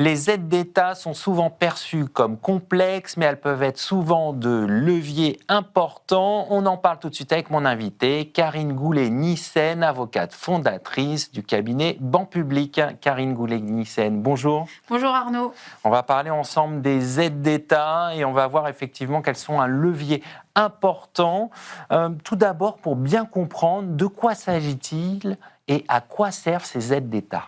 Les aides d'État sont souvent perçues comme complexes, mais elles peuvent être souvent de leviers importants. On en parle tout de suite avec mon invitée, Karine Goulet-Nissen, avocate fondatrice du cabinet Ban Public. Karine Goulet-Nissen, bonjour. Bonjour Arnaud. On va parler ensemble des aides d'État et on va voir effectivement qu'elles sont un levier important. Tout d'abord, pour bien comprendre de quoi s'agit-il et à quoi servent ces aides d'État.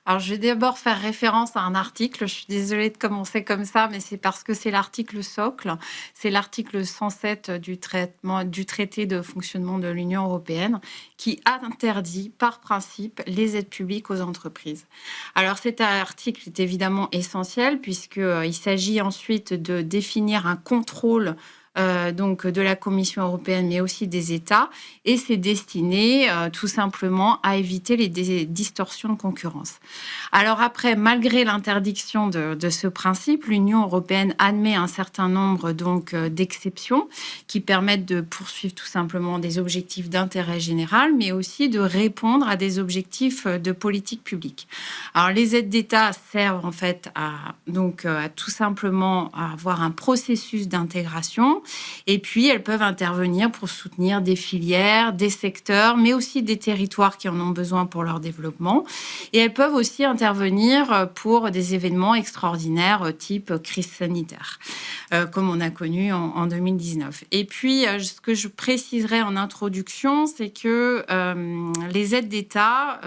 Alors, je vais d'abord faire référence à un article. Je suis désolée de commencer comme ça, mais c'est parce que c'est l'article socle. C'est l'article 107 du traité de fonctionnement de l'Union européenne qui interdit par principe les aides publiques aux entreprises. Alors, cet article est évidemment essentiel puisqu'il s'agit ensuite de définir un contrôle donc de la Commission européenne, mais aussi des États, et c'est destiné tout simplement à éviter les distorsions de concurrence. Alors après, malgré l'interdiction de ce principe, l'Union européenne admet un certain nombre donc d'exceptions qui permettent de poursuivre tout simplement des objectifs d'intérêt général, mais aussi de répondre à des objectifs de politique publique. Alors les aides d'État servent en fait à tout simplement à avoir un processus d'intégration. Et puis, elles peuvent intervenir pour soutenir des filières, des secteurs, mais aussi des territoires qui en ont besoin pour leur développement. Et elles peuvent aussi intervenir pour des événements extraordinaires type crise sanitaire, comme on a connu en 2019. Et puis, ce que je préciserai en introduction, c'est que les aides d'État...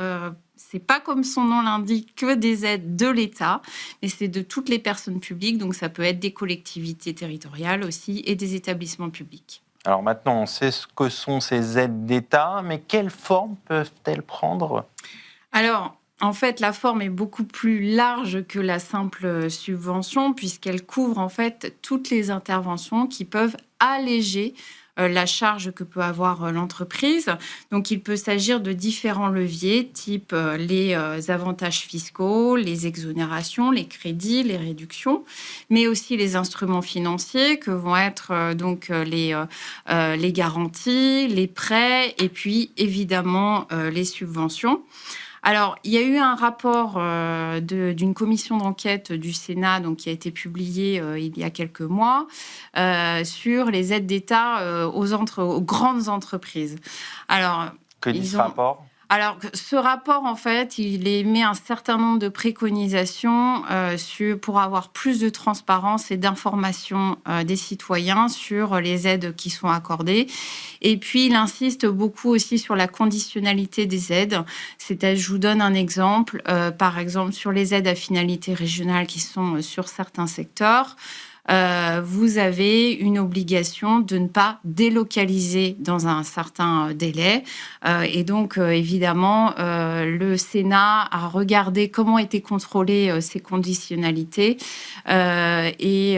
c'est pas comme son nom l'indique que des aides de l'État, mais c'est de toutes les personnes publiques, donc ça peut être des collectivités territoriales aussi et des établissements publics. Alors maintenant, on sait ce que sont ces aides d'État, mais quelle forme peuvent-elles prendre ? Alors, en fait, la forme est beaucoup plus large que la simple subvention, puisqu'elle couvre en fait toutes les interventions qui peuvent alléger la charge que peut avoir l'entreprise. Donc, il peut s'agir de différents leviers, type les avantages fiscaux, les exonérations, les crédits, les réductions, mais aussi les instruments financiers que vont être les garanties, les prêts et puis évidemment les subventions. Alors, il y a eu un rapport d'une commission d'enquête du Sénat donc, qui a été publié il y a quelques mois sur les aides d'État aux grandes entreprises. Alors, que dit ce rapport ? Alors, ce rapport, en fait, il émet un certain nombre de préconisations pour avoir plus de transparence et d'information des citoyens sur les aides qui sont accordées. Et puis, il insiste beaucoup aussi sur la conditionnalité des aides. Je vous donne un exemple. Par exemple, sur les aides à finalité régionale qui sont sur certains secteurs, vous avez une obligation de ne pas délocaliser dans un certain délai. Et donc, évidemment, le Sénat a regardé comment étaient contrôlées ces conditionnalités et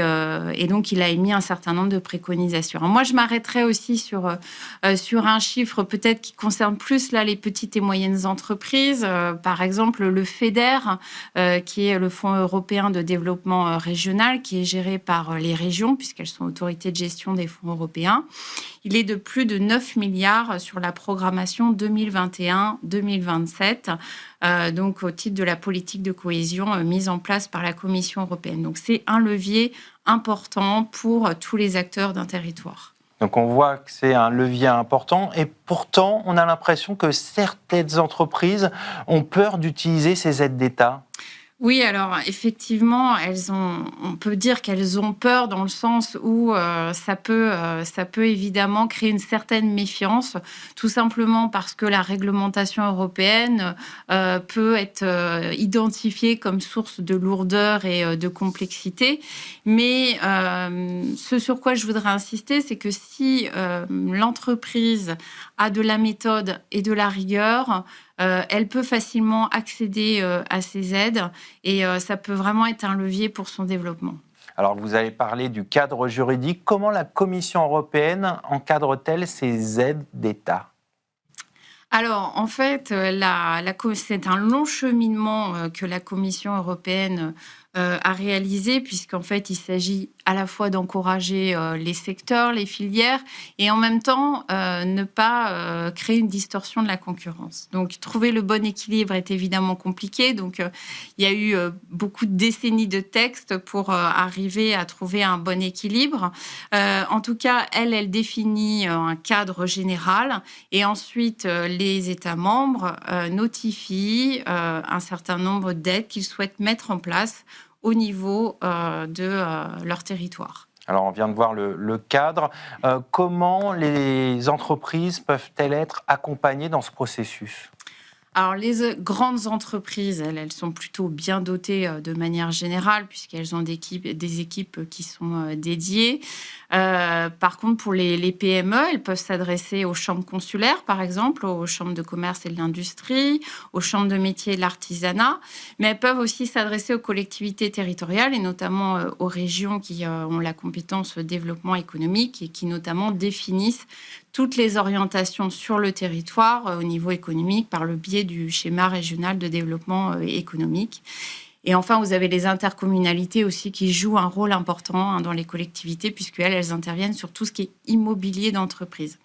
donc, il a émis un certain nombre de préconisations. Alors, moi, je m'arrêterai aussi sur un chiffre peut-être qui concerne plus là, les petites et moyennes entreprises. Par exemple, le FEDER, qui est le Fonds européen de développement régional, qui est géré par les régions, puisqu'elles sont autorités de gestion des fonds européens. Il est de plus de 9 milliards sur la programmation 2021-2027, donc au titre de la politique de cohésion mise en place par la Commission européenne. Donc c'est un levier important pour tous les acteurs d'un territoire. Donc on voit que c'est un levier important et pourtant on a l'impression que certaines entreprises ont peur d'utiliser ces aides d'État. Oui, alors effectivement, on peut dire qu'elles ont peur dans le sens où ça peut évidemment créer une certaine méfiance, tout simplement parce que la réglementation européenne peut être identifiée comme source de lourdeur et de complexité. Mais ce sur quoi je voudrais insister, c'est que si l'entreprise a de la méthode et de la rigueur, elle peut facilement accéder à ces aides et ça peut vraiment être un levier pour son développement. Alors, vous avez parlé du cadre juridique. Comment la Commission européenne encadre-t-elle ces aides d'État ? Alors, en fait, c'est un long cheminement que la Commission européenne à réaliser, puisqu'en fait, il s'agit à la fois d'encourager les secteurs, les filières, et en même temps, ne pas créer une distorsion de la concurrence. Donc, trouver le bon équilibre est évidemment compliqué. Donc, il y a eu beaucoup de décennies de textes pour arriver à trouver un bon équilibre. En tout cas, elle définit un cadre général, et ensuite, les États membres notifient un certain nombre d'aides qu'ils souhaitent mettre en place au niveau de leur territoire. Alors, on vient de voir le cadre. Comment les entreprises peuvent-elles être accompagnées dans ce processus ? Alors, les grandes entreprises, elles sont plutôt bien dotées de manière générale, puisqu'elles ont des équipes qui sont dédiées. Par contre, pour les PME, elles peuvent s'adresser aux chambres consulaires, par exemple, aux chambres de commerce et de l'industrie, aux chambres de métiers et de l'artisanat, mais elles peuvent aussi s'adresser aux collectivités territoriales et notamment aux régions qui ont la compétence développement économique et qui notamment définissent toutes les orientations sur le territoire au niveau économique par le biais du schéma régional de développement économique. Et enfin, vous avez les intercommunalités aussi qui jouent un rôle important dans les collectivités, puisqu'elles interviennent sur tout ce qui est immobilier d'entreprise.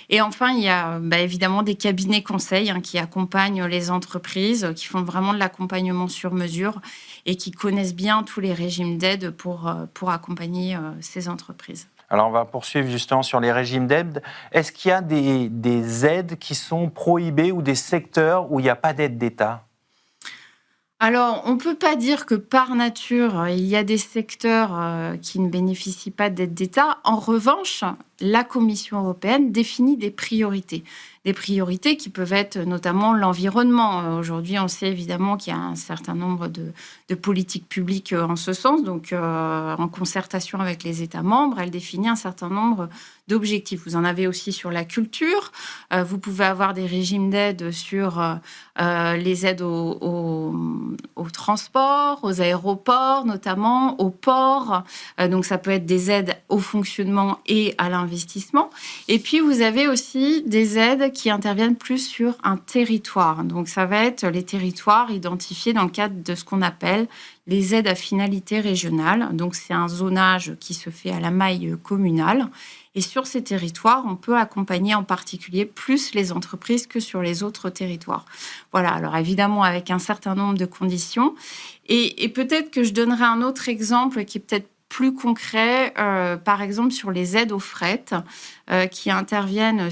Et enfin, il y a évidemment des cabinets conseils qui accompagnent les entreprises, qui font vraiment de l'accompagnement sur mesure et qui connaissent bien tous les régimes d'aide pour accompagner ces entreprises. Alors, on va poursuivre justement sur les régimes d'aide. Est-ce qu'il y a des aides qui sont prohibées ou des secteurs où il n'y a pas d'aide d'État ? Alors, on ne peut pas dire que par nature, il y a des secteurs qui ne bénéficient pas d'aide d'État. En revanche, la Commission européenne définit des priorités. Des priorités qui peuvent être notamment l'environnement. Aujourd'hui, on sait évidemment qu'il y a un certain nombre de politiques publiques en ce sens. Donc, en concertation avec les États membres, elle définit un certain nombre d'objectifs. Vous en avez aussi sur la culture. Vous pouvez avoir des régimes d'aide sur les aides au transport, aux aéroports notamment, aux ports. Donc, ça peut être des aides au fonctionnement et à l'investissement. Et puis, vous avez aussi des aides qui interviennent plus sur un territoire. Donc, ça va être les territoires identifiés dans le cadre de ce qu'on appelle les aides à finalité régionale. Donc, c'est un zonage qui se fait à la maille communale. Et sur ces territoires, on peut accompagner en particulier plus les entreprises que sur les autres territoires. Voilà, alors évidemment avec un certain nombre de conditions. Et peut-être que je donnerai un autre exemple qui est peut-être plus concret, par exemple sur les aides au fret qui interviennent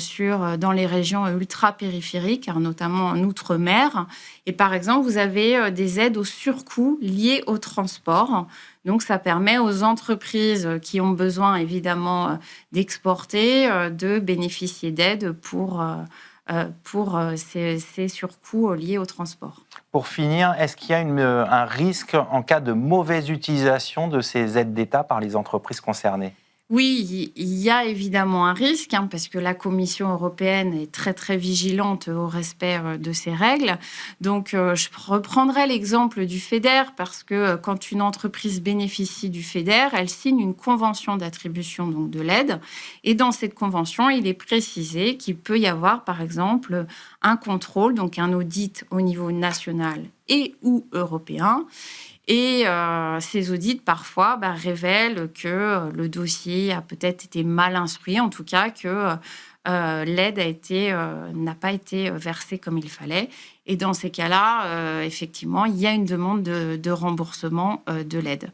dans les régions ultra-périphériques, notamment en Outre-mer. Et par exemple, vous avez des aides au surcoût liées au transport. Donc, ça permet aux entreprises qui ont besoin, évidemment, d'exporter, de bénéficier d'aides pour ces surcoûts liés au transport. Pour finir, est-ce qu'il y a un risque en cas de mauvaise utilisation de ces aides d'État par les entreprises concernées ? Oui, il y a évidemment un risque, parce que la Commission européenne est très, très vigilante au respect de ces règles. Donc, je reprendrai l'exemple du FEDER, parce que quand une entreprise bénéficie du FEDER, elle signe une convention d'attribution donc, de l'aide. Et dans cette convention, il est précisé qu'il peut y avoir, par exemple, un contrôle, donc un audit au niveau national et ou européen. Et ces audits, parfois, révèlent que le dossier a peut-être été mal instruit, en tout cas que l'aide n'a pas été versée comme il fallait. Et dans ces cas-là, effectivement, il y a une demande de remboursement de l'aide.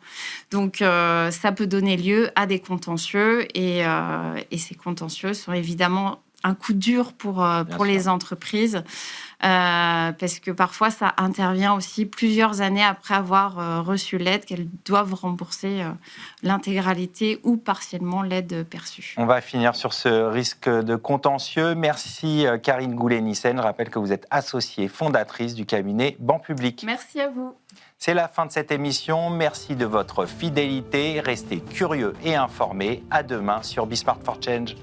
Donc, ça peut donner lieu à des contentieux et ces contentieux sont évidemment un coup dur pour les entreprises parce que parfois, ça intervient aussi plusieurs années après avoir reçu l'aide qu'elles doivent rembourser l'intégralité ou partiellement l'aide perçue. On va finir sur ce risque de contentieux. Merci Karine Goulet-Nissen. Je rappelle que vous êtes associée fondatrice du cabinet Banpublic. Merci à vous. C'est la fin de cette émission. Merci de votre fidélité. Restez curieux et informés. À demain sur Be Smart for Change.